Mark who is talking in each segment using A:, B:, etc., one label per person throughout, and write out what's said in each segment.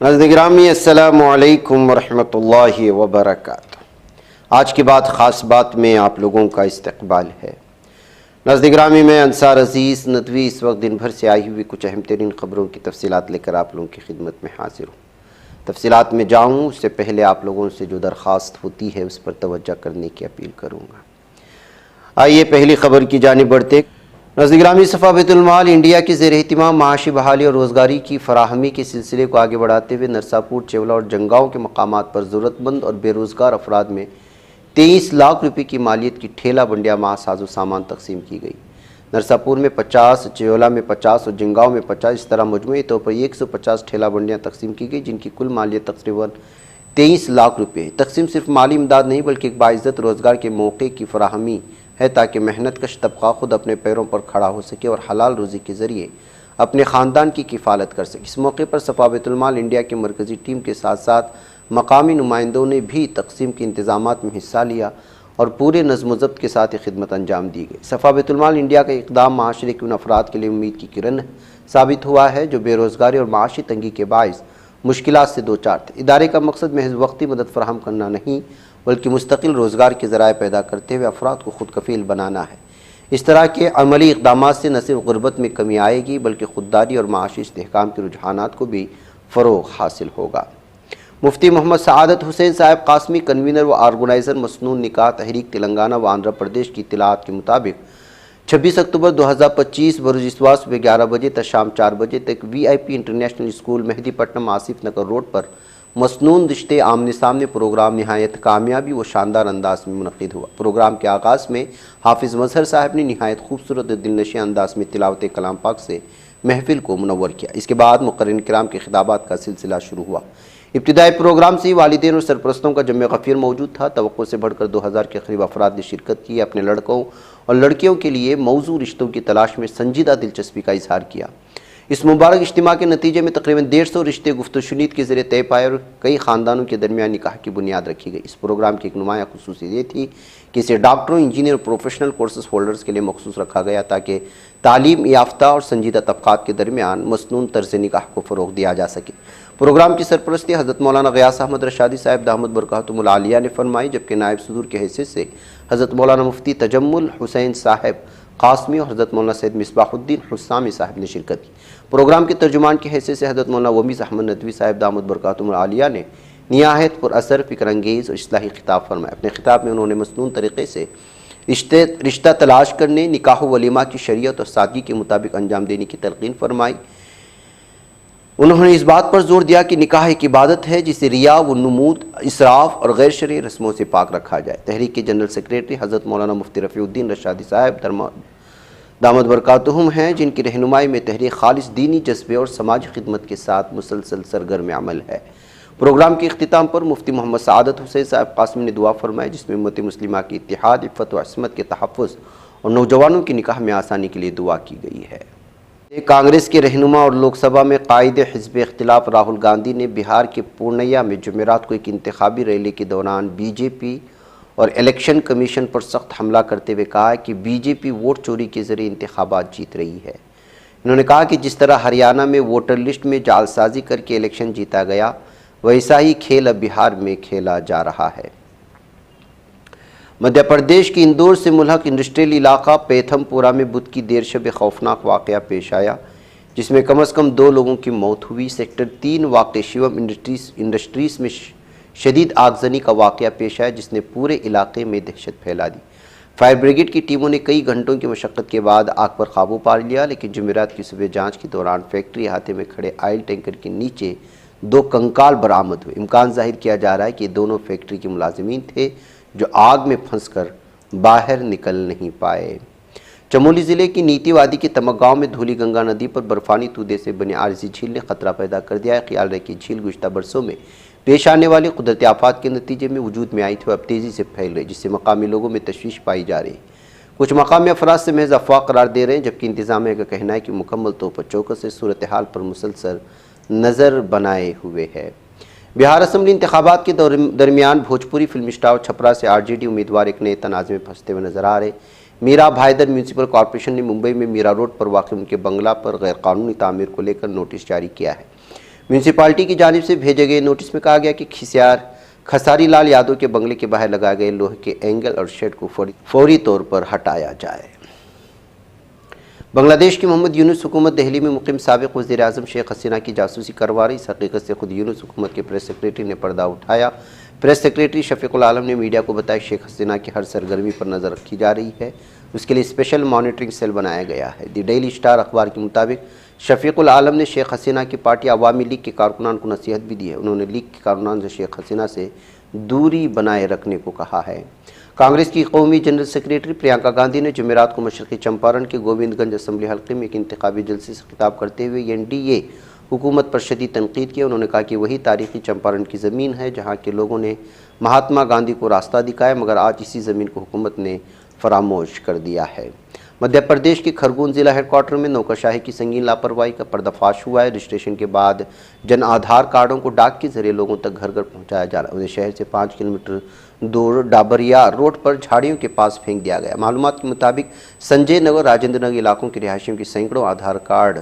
A: नाज़रीन गिरामी अस्सलामु अलैकुम वरहमतुल्लाहि वबरकातुहू। आज की बात ख़ास बात में आप लोगों का इस्तक़बाल है। नाज़रीन गिरामी में अंसार अज़ीज़ नदवी इस वक्त दिन भर से आई हुई कुछ अहम तरीन ख़बरों की तफसीलात लेकर आप लोगों की खिदमत में हाजिर हूँ। तफसीलात में जाऊँ उससे पहले आप लोगों से जो दरख्वास्त होती है उस पर तवज्जो करने की अपील करूँगा। आइए पहली ख़बर की जानिब बढ़ते। नाज़रीन गिरामी सफ़ा बैतुल माल इंडिया के ज़ेर एहतिमाम माशी बहाली और रोज़गारी की फराहमी के सिलसिले को आगे बढ़ाते हुए नरसापुर, चेवला और जंगाँव के मकामात पर ज़रूरतमंद और बेरोज़गार अफराद में 23 लाख रुपये की मालियत की ठेला बंडिया माह साजो सामान तकसीम की गई। नरसापुर में 50, चेवला में 50 और जंगाँव में 50, इस तरह मजमूई तौर पर 150 ठेला बंडियाँ तकसीम की गई, जिनकी कुल मालियत तकरीबन 23 लाख रुपये है। तकसीम सिर्फ माली इमदाद नहीं बल्कि एक बाइज़्ज़त रोज़गार के मौके की फराहमी है ताकि मेहनत कश तबका खुद अपने पैरों पर खड़ा हो सके और हलाल रोज़ी के ज़रिए अपने ख़ानदान की किफ़ालत कर सके। इस मौके पर सफ़ा बैतुल माल इंडिया की मरकज़ी टीम के साथ साथ मकामी नुमाइंदों ने भी तकसीम के इंतज़ामात में हिस्सा लिया और पूरे नज़्म व ज़ब्त के साथ खिदमत अंजाम दी गई। सफ़ा बैतुल माल इंडिया का इक़दाम माशरे के उन अफराद के लिए उम्मीद की किरण साबित हुआ है जो बेरोज़गारी और माशी तंगी के बाइस मुश्किलात से दो चार थे। इदारे का मकसद महज वक्ती मदद फराहम करना नहीं बल्कि मुस्तकिल रोज़गार के ज़राए पैदा करते हुए अफराद को खुद कफ़ील बनाना है। इस तरह के अमली इक़दामात से न सिर्फ गुर्बत में कमी आएगी बल्कि ख़ुददारी और माशी इस्तेहकाम के रुझानात को भी फ़रोग़ हासिल होगा। मुफ्ती मोहम्मद सआदत हुसैन साहब कासमी कन्वीनर व आर्गेनाइज़र मसनून निकाह तहरीक तेलंगाना व आंध्र प्रदेश की इत्तलात के मुताबिक 26 अक्टूबर 2025 बरोज़ इतवार सुबह 11 बजे तक शाम 4 बजे तक VIP international school Mehdipatnam Asif Nagar road पर मसनून रिश्ते आमने सामने प्रोग्राम नहायत कामयाबी व शानदार अंदाज में मुनक़िद हुआ। प्रोग्राम के आगाज़ में हाफिज़ मज़हर साहब ने नहायत खूबसूरत दिलनशी अंदाज में तिलावत कलाम पाक से महफिल को मुनव्वर किया। इसके बाद मुक़र्रिन किराम के खिताबात का सिलसिला शुरू हुआ। इब्तिदाई प्रोग्राम से ही वालिदैन और सरपरस्तों का जम्मे गफ़ीर मौजूद था। तवक्को से बढ़कर 2000 के करीब अफराद ने शिरकत की। अपने लड़कों और लड़कियों के लिए मौजू रिश्तों की तलाश में संजीदा दिलचस्पी का इजहार किया। इस मुबारक इज्तिमा के नतीजे में तकरीबन 150 रिश्ते गुफ्त-ओ-शुनीद के ज़रिए तय पाए और कई ख़ानदानों के दरमियान निकाह की बुनियाद रखी गई। इस प्रोग्राम की एक नुमाया खुसूसियत ये थी कि इसे डॉक्टरों, इंजीनियर और प्रोफेशनल कोर्सेज होल्डर्स के लिए मखसूस रखा गया ताकि तालीम याफ्ता और संजीदा तबक़ात के दरमियान मसनून तर्ज़ निकाह को फ़रोग़ दिया जा सके। प्रोग्राम की सरपरस्ती हज़रत मौलाना ग़ियास अहमद रशादी साहब दामद बरकातुहुल आलिया ने फरमाई, जबकि नायब सदूर के हैसियत से हज़रत मौलाना मुफ्ती तजम्मुल हुसैन साहब कासमी और हज़रत मौलाना सैयद मिसबाहुद्दीन हुस्सामी साहब ने शिरकत की। प्रोग्राम के तर्जुमान की हैसियत से हज़रत मौलाना वमीज़ अहमद नदवी साहब दामद बरकातुहुल आलिया ने निहायत पुरअसर, फ़िक्र अंगेज़ और इस्लाही खिताब फरमाया। अपने खिताब में उन्होंने मसनून तरीक़े से रिश्ता तलाश करने, निकाह वलीमा की शरीयत और सादगी के मुताबिक अंजाम देने की तलक़ीन फरमाई। उन्होंने इस बात पर जोर दिया कि निकाह एक इबादत है जिसे रिया व नमूद, इसराफ़ और गैर शरई रस्मों से पाक रखा जाए। तहरीक के जनरल सेक्रेटरी हज़रत मौलाना मुफ्ती रफ़ीउद्दीन रशादी साहब दामद बरकातुहुम हैं, जिनकी रहनुमाई में तहरीक खालिस दीनी जज्बे और समाजी खिदमत के साथ मुसलसल सरगर्म अमल है। प्रोग्राम के इख्तिताम पर मुफ्ती मोहम्मद सआदत हुसैन साहब कासमी ने दुआ फरमाई, जिसमें उम्मत मुस्लिमा की इत्तिहाद, इफ़्फ़त व अस्मत के तहफ़्फ़ुज़ और नौजवानों की निकाह में आसानी के लिए दुआ की गई है। कांग्रेस के रहनुमा और लोकसभा में कायदे हिज़्ब इख्तिलाफ राहुल गांधी ने बिहार के पूर्णिया में जुमेरात को एक इंतखाबी रैली के दौरान BJP और इलेक्शन कमीशन पर सख्त हमला करते हुए कहा कि BJP वोट चोरी के ज़रिए इंतखाबात जीत रही है। इन्होंने कहा कि जिस तरह हरियाणा में वोटर लिस्ट में जालसाजी करके इलेक्शन जीता गया, वैसा ही खेल अब बिहार में खेला जा रहा है। मध्य प्रदेश के इंदौर से मुल्हक इंडस्ट्रियल इलाका पेथमपुरा में बुध की देर शब खौफनाक वाक़या पेश आया, जिसमें कम अज़ कम 2 लोगों की मौत हुई। सेक्टर 3 वाक़ शिवम इंडस्ट्रीज़ में शदीद आगजनी का वाक़या पेश आया, जिसने पूरे इलाके में दहशत फैला दी। फायर ब्रिगेड की टीमों ने कई घंटों की मशक्क़त के बाद आग पर काबू पा लिया, लेकिन जुमेरात की सुबह जाँच के दौरान फैक्ट्री अहाते में खड़े आयल टैंकर के नीचे 2 कंकाल बरामद हुए। इम्कान जाहिर किया जा रहा है कि ये दोनों फैक्ट्री के मुलाजिमीन थे जो आग में फंसकर बाहर निकल नहीं पाए। चमोली ज़िले की नीति वादी के तमक गाँव में धूली गंगा नदी पर बर्फानी तूदे से बने आरजी झील ने खतरा पैदा कर दिया है। ख्याल रहे कि झील गुज़श्ता बरसों में पेश आने वाली कुदरती आफात के नतीजे में वजूद में आई थी, अब तेज़ी से फैल रही, जिससे मकामी लोगों में तशवीश पाई जा रही है। कुछ मकामी अफराद से महज अफवाह करार दे रहे हैं, जबकि इंतज़ामिया का कहना है कि मुकम्मल तौर पर चौकस से सूरत हाल पर मुसलसल नज़र बनाए हुए है। बिहार असम्बली इंतखाबात के दरमियान भोजपुरी फिल्म स्टार छपरा से RJD उम्मीदवार एक नए तनाज़े में फंसते हुए नजर आ रहे। मीरा भाईदर म्यूनसिपल कॉरपोरेशन ने मुंबई में मीरा रोड पर वाक़ उनके बंगला पर गैरकानूनी तामीर को लेकर नोटिस जारी किया है। म्यूनसिपालिटी की जानिब से भेजे गए नोटिस में कहा गया कि खसारी लाल यादव के बंगले के बाहर लगाए गए लोहे के एंगल और शेड को फौरी तौर पर हटाया जाए। बांग्लादेश की मोहम्मद यूनुस हुकूमत दिल्ली में मुकीम साबिक वज़ीर आज़म शेख हसीना की जासूसी करवा रही। इस हकीकत से खुद यूनुस हुकूमत के प्रेस सेक्रेटरी ने पर्दा उठाया। प्रेस सेक्रेटरी शफीकुल आलम ने मीडिया को बताया शेख हसीना की हर सरगर्मी पर नज़र रखी जा रही है। उसके लिए स्पेशल मॉनिटरिंग सेल बनाया गया है। द डेली स्टार अखबार के मुताबिक शफीकुल आलम ने शेख हसीना की पार्टी अवामी लीग के कारकुनान को नसीहत भी दी है। उन्होंने लीग के कारकुनान से शेख हसीना से दूरी बनाए रखने को कहा है। कांग्रेस की कौमी जनरल सेक्रेटरी प्रियंका गांधी ने जुमेरात को मशरक़ी चंपारण के गोविंदगंज असम्बली हल्के में एक इंतखाबी जलसे से खिताब करते हुए एनडीए हुकूमत पर शदीद तनकीद किया। उन्होंने कहा कि वही तारीख़ी चंपारण की ज़मीन है जहाँ के लोगों ने महात्मा गांधी को रास्ता दिखाया, मगर आज इसी ज़मीन को हुकूमत ने फरामोश कर दिया है। मध्य प्रदेश के खरगोन जिला हेडक्वार्टर में नौकरशाही की संगीन लापरवाही का पर्दाफाश हुआ है। रजिस्ट्रेशन के बाद जन आधार कार्डों को डाक के जरिए लोगों तक घर घर पहुंचाया जा रहा है। उन्हें शहर से 5 किलोमीटर दूर डाबरिया रोड पर झाड़ियों के पास फेंक दिया गया। मालूमात के मुताबिक संजय नगर राजेंद्र नगर इलाकों के रिहायशियों के सैकड़ों आधार कार्ड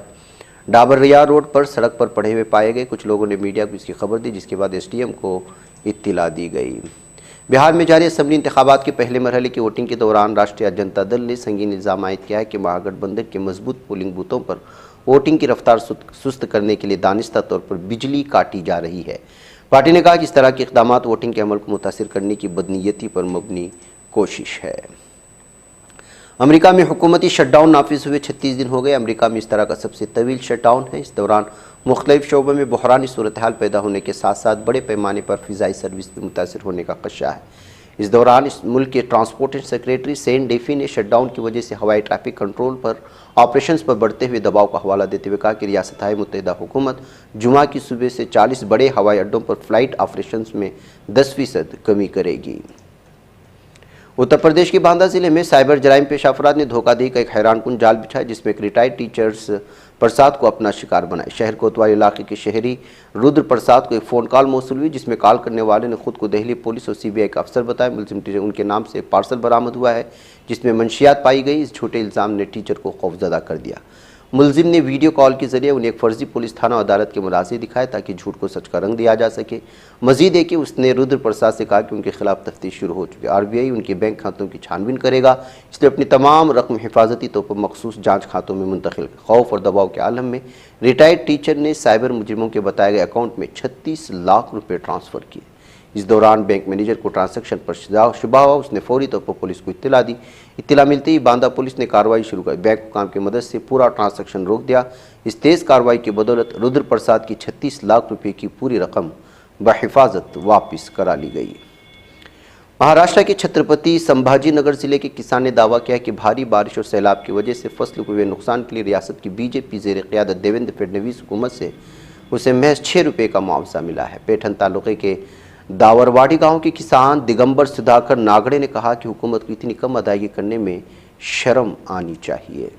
A: डाबरिया रोड पर सड़क पर पड़े हुए पाए गए। कुछ लोगों ने मीडिया को इसकी खबर दी, जिसके बाद एसडीएम को इत्तिला दी गई। बिहार में जारी असम्बली इंतखाबात के पहले मरहले की वोटिंग के दौरान राष्ट्रीय जनता दल ने संगीन इल्ज़ाम आयद किया है कि महागठबंधन के मजबूत पोलिंग बूथों पर वोटिंग की रफ्तार सुस्त करने के लिए दानिस्ता तौर पर बिजली काटी जा रही है। पार्टी ने कहा कि इस तरह के इक़दाम वोटिंग के अमल को मुतासिर करने की बदनीयती पर मबनी कोशिश है। अमेरिका में हुकूमती शटडाउन नाफिज हुए 36 दिन हो गए। अमेरिका में इस तरह का सबसे तवील शटडाउन है। इस दौरान मुख्तलिफ शोबों में बहरानी सूरत हाल पैदा होने के साथ साथ बड़े पैमाने पर फ़िज़ाई सर्विस भी मुतासर होने का खदशा है। इस दौरान इस मुल्क के ट्रांसपोर्टेशन सेक्रेटरी सेन डेफी ने शटडाउन की वजह से हवाई ट्रैफिक कंट्रोल पर ऑपरेशंस पर बढ़ते हुए दबाव का हवाला देते हुए कहा कि रियासत मुत्तहिदा हुकूमत जुमा की सुबह से 40 बड़े हवाई अड्डों पर फ़्लाइट ऑपरेशंस में 10% कमी करेगी। उत्तर प्रदेश के बांदा जिले में साइबर जराइम पेश अफराद ने धोखाधड़ी का एक हैरानकुन जाल बिछाया, जिसमें एक रिटायर्ड टीचर्स प्रसाद को अपना शिकार बनाया। शहर कोतवाली इलाके के शहरी रुद्र प्रसाद को एक फ़ोन कॉल मौसूल हुई, जिसमें कॉल करने वाले ने खुद को दिल्ली पुलिस और सीबीआई का अफसर बताया। मुलजिम टीचर उनके नाम से एक पार्सल बरामद हुआ है, जिसमें मंशियात पाई गई। इस झूठे इल्ज़ाम ने टीचर को खौफजदा कर दिया। मुलजिम ने वीडियो कॉल के जरिए उन्हें एक फर्जी पुलिस थाना अदालत के मुनाज़िर दिखाए ताकि झूठ को सच का रंग दिया जा सके। मजीद है कि उसने रुद्र प्रसाद से कहा कि उनके खिलाफ तफ्तीश शुरू हो चुकी है। आरबीआई उनके बैंक खातों की छानबीन करेगा, इसलिए अपनी तमाम रकम हिफाजती तौर पर मखसूस जाँच खातों में मुंतकिल। खौफ और दबाव के आलम में रिटायर्ड टीचर ने साइबर मुजरिमों के बताए गए अकाउंट में 36 लाख रुपये ट्रांसफ़र किए। इस दौरान बैंक मैनेजर को ट्रांसैक्शन पर शुबा हुआ। उसने फौरी तौर पर पुलिस को इत्तला दी। इत्तला मिलते ही बांदा पुलिस ने कार्रवाई शुरू कर बैंक हुकाम की मदद से पूरा ट्रांसैक्शन रोक दिया। इस तेज़ कार्रवाई की बदौलत रुद्र प्रसाद की 36 लाख रुपये की पूरी रकम बहिफाजत वापस करा ली गई। महाराष्ट्र के छत्रपति संभाजी नगर जिले के किसान ने दावा किया कि भारी बारिश और सैलाब की वजह से फसल को हुए नुकसान के लिए रियासत की बीजेपी ज़ेर क़यादत देवेंद्र फडणवीस हुकूमत से उसे महज 6 रुपये का मुआवजा मिला है। पेठन तालुके के दावरवाड़ी गांव के किसान दिगंबर सुधाकर नागड़े ने कहा कि हुकूमत को इतनी कम अदायगी करने में शर्म आनी चाहिए।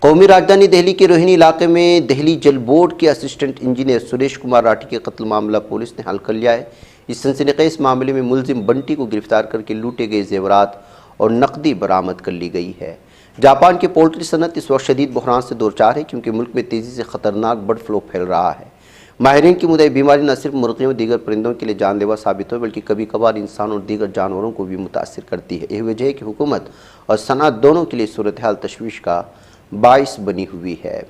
A: कौमी राजधानी दिल्ली के रोहिणी इलाके में दिल्ली जल बोर्ड के असिस्टेंट इंजीनियर सुरेश कुमार राठी के कत्ल मामला पुलिस ने हल कर लिया है। इस सनसनीखेज मामले में मुलजिम बंटी को गिरफ्तार करके लूटे गए जेवरात और नकदी बरामद कर ली गई है। जापान की पोल्ट्री सनत इस वक्त शदीद बहरान से दो चार है, क्योंकि मुल्क में तेज़ी से ख़तरनाक बर्ड फ्लू फैल रहा है। माहिरीन की मुताबिक बीमारी न सिर्फ मुर्गियों और दीगर परिंदों के लिए जानलेवा साबित हो, बल्कि कभी कभार इंसान और दीगर जानवरों को भी मुतासिर करती है। यही वजह है कि हुकूमत और सनत दोनों के लिए सूरत हाल तशवीश का बाइस बनी हुई है।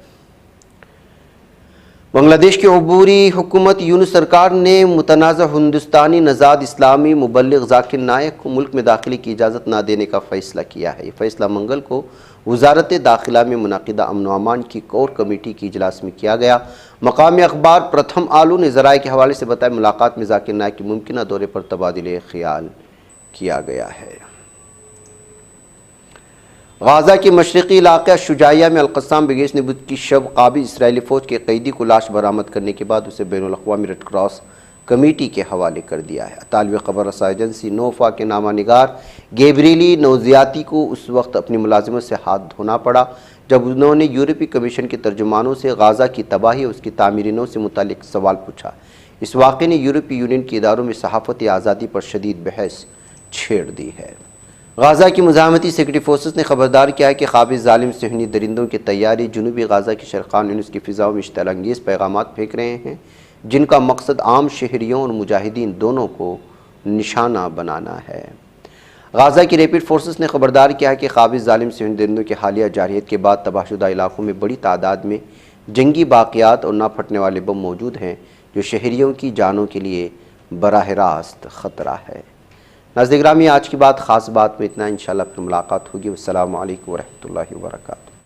A: बांग्लादेश की अबूरी हुकूमत यूनुस सरकार ने मुतनाज़ा हिंदुस्तानी नज़ाद इस्लामी मुबल्लिग जाकिर नायक को मुल्क में दाखिले की इजाज़त न देने का फ़ैसला किया है। ये फ़ैसला मंगल को वज़ारत दाखिला में मुनाकिदा अमन व अमान की कोर कमेटी की इजलास में किया गया। मकामी अखबार प्रथम आलू ने ज़राए के हवाले से बताया, मुलाकात में जाकिर नायक के मुमकिन दौरे पर तबादिले ख्याल किया गया है। गाज़ा के मशरक़ी इलाक़ा शुजाइया में अल-क़स्साम ब्रिगेड ने बुध की शब काबिज़ इसराइली फ़ौज के कैदी को लाश बरामद करने के बाद उसे बैनुल अक़वामी रेड क्रॉस कमेटी के हवाले कर दिया है। तालिब ख़बर रसाई एजेंसी नोफा के नामानिगार गैब्रिएली नौज़ियाती को उस वक्त अपनी मुलाजिमत से हाथ धोना पड़ा जब उन्होंने यूरोपीय कमीशन के तर्जुमानों से गाज़ा की तबाही और उसकी तामीरीनों से मुतालिक सवाल पूछा। इस वाक़े ने यूरोपीय यूनियन के इदारों में सहाफ़ती आज़ादी पर शदीद बहस छेड़ दी है। गाज़ा की मुज़ाहमती सेक्रेटरी फोर्सेस ने खबरदार किया है कि क़ाबिज़ ज़ालिम सहनी दरिंदों की तैयारी जनूबी गाज़ा की शरक़ान यूनिस की फ़िज़ाओं में इश्तिआल अंगेज़ पैगामात फेंक रहे हैं, जिनका मकसद आम शहरियों और मुजाहिदीन दोनों को निशाना बनाना है। गाज़ा की रैपिड फोर्सेस ने खबरदार किया है कि क़ाबिज़ ज़ालिम सहनी दरिंदों की हालिया जारहियत के बाद तबाहशुदा इलाक़ों में बड़ी तादाद में जंगी बाक़ियात और ना फटने वाले बम मौजूद हैं, जो शहरियों की जानों के लिए बराह रास्त ख़तरा है। नाज़रीन गिरामी, आज की बात ख़ास बात में इतना। इंशाअल्लाह फिर मुलाकात होगी। अस्सलामु अलैकुम व रहमतुल्लाहि व बरकातुहू।